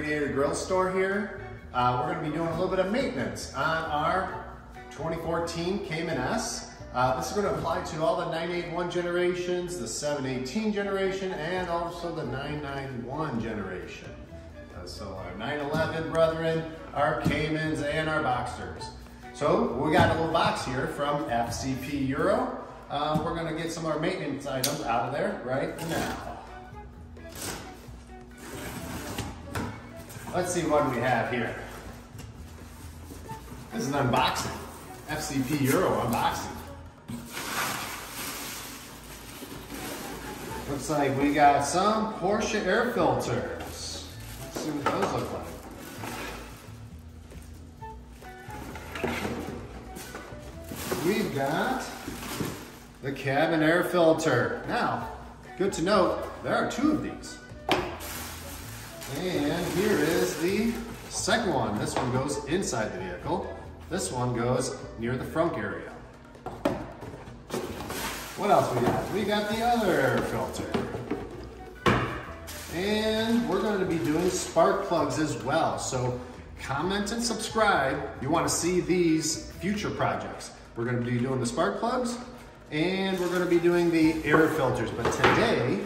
Radiator Grille Store here. We're going to be doing a little bit of maintenance on our 2014 Cayman S. This is going to apply to all the 981 generations, the 718 generation, and also the 991 generation. So our 911 brethren, our Caymans, and our Boxsters. So we got a little box here from FCP Euro. We're going to get some of our maintenance items out of there right now. Let's see what we have here. This is an unboxing. FCP Euro unboxing. Looks like we got some Porsche air filters. Let's see what those look like. We've got the cabin air filter. Now, good to note, there are two of these. And here is the second one. This one goes inside the vehicle. This one goes near the front area. What else we got? We got the other air filter. And we're going to be doing spark plugs as well. So comment and subscribe. You want to see these future projects. We're going to be doing the spark plugs and we're going to be doing the air filters. But today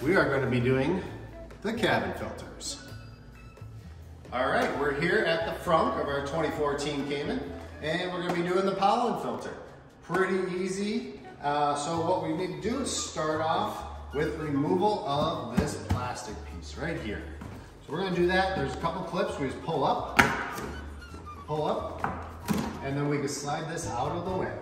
we are going to be doing the cabin filters. All right, we're here at the front of our 2014 Cayman, and we're gonna be doing the pollen filter. Pretty easy. So what we need to do is start off with removal of this plastic piece right here. So we're gonna do that. There's a couple clips. We just pull up, and then we can slide this out of the way.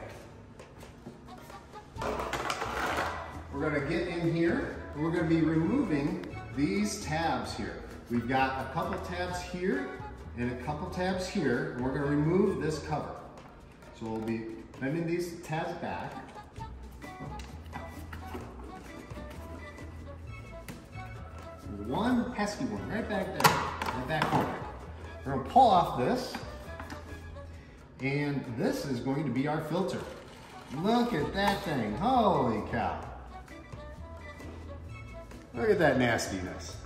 We're gonna get in here, and we're gonna be removing these tabs here. We've got a couple tabs here and a couple tabs here, and we're going to remove this cover. So we'll be bending these tabs back. There's one pesky one right back there, in the back corner. We're going to pull off this, and this is going to be our filter. Look at that thing, holy cow. Look at that nastiness.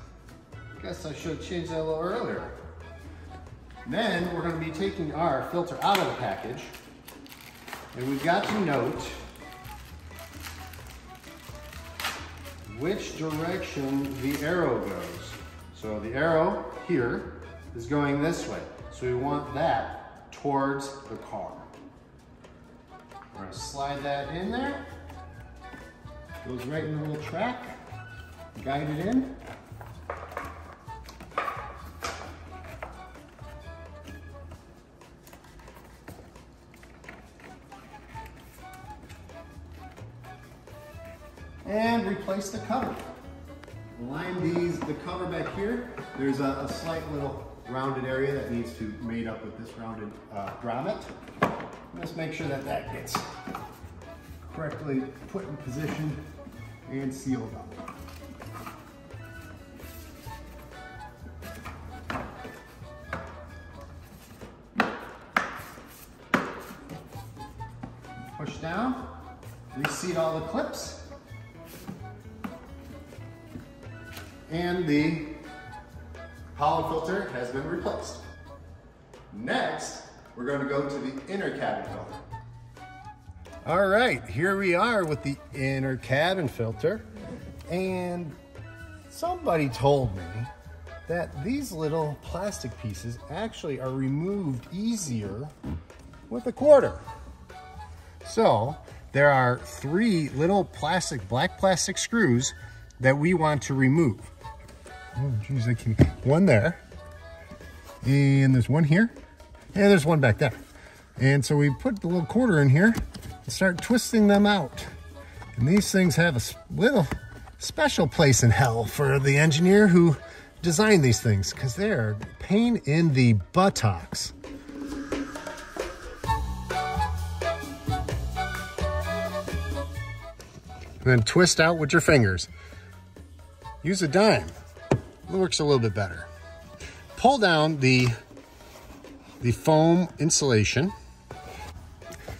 Guess I should have changed that a little earlier. Then we're going to be taking our filter out of the package, and we've got to note which direction the arrow goes. So the arrow here is going this way. So we want that towards the car. We're going to slide that in there. Goes right in the little track. Guide it in. And replace the cover. Line the cover back here. There's a slight little rounded area that needs to be made up with this rounded grommet. Just make sure that that gets correctly put in position and sealed up. Push down, reseat all the clips, and the pollen filter has been replaced. Next, we're going to go to the inner cabin filter. All right, here we are with the inner cabin filter, and somebody told me that these little plastic pieces actually are removed easier with a quarter. So there are 3 little black plastic screws that we want to remove. Oh, geez, one there, and there's one here, and there's one back there. And so we put the little quarter in here and start twisting them out. And these things have a little special place in hell for the engineer who designed these things, because they're a pain in the buttocks. Then twist out with your fingers. Use a dime. It works a little bit better. Pull down the foam insulation.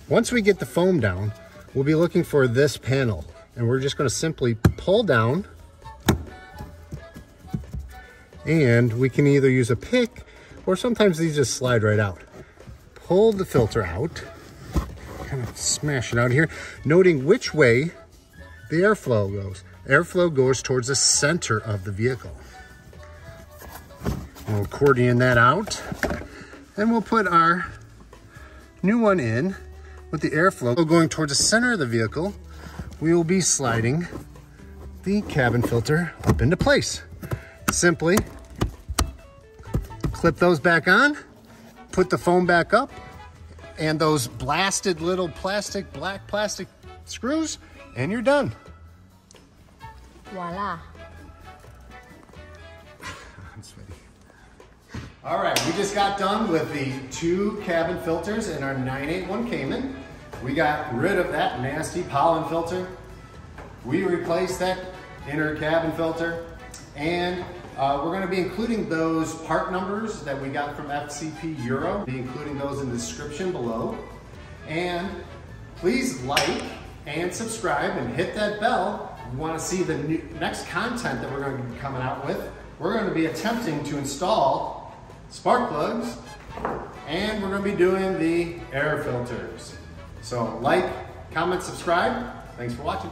Once we get the foam down, we'll be looking for this panel, and we're just going to simply pull down And we can either use a pick or sometimes these just slide right out. Pull the filter out, kind of smash it out here, noting which way the airflow goes. Airflow goes towards the center of the vehicle. We'll accordion that out, and we'll put our new one in with the airflow going towards the center of the vehicle. We will be sliding the cabin filter up into place. Simply clip those back on, put the foam back up, and those blasted little black plastic screws, and you're done. Voila. All right, we just got done with the 2 cabin filters in our 981 Cayman. We got rid of that nasty pollen filter. We replaced that inner cabin filter, and we're going to be including those part numbers that we got from FCP Euro. Be including those in the description below. And please like and subscribe and hit that bell if you want to see the next content that we're going to be coming out with. We're going to be attempting to install spark plugs, and we're going to be doing the air filters. So like, comment, subscribe. Thanks for watching.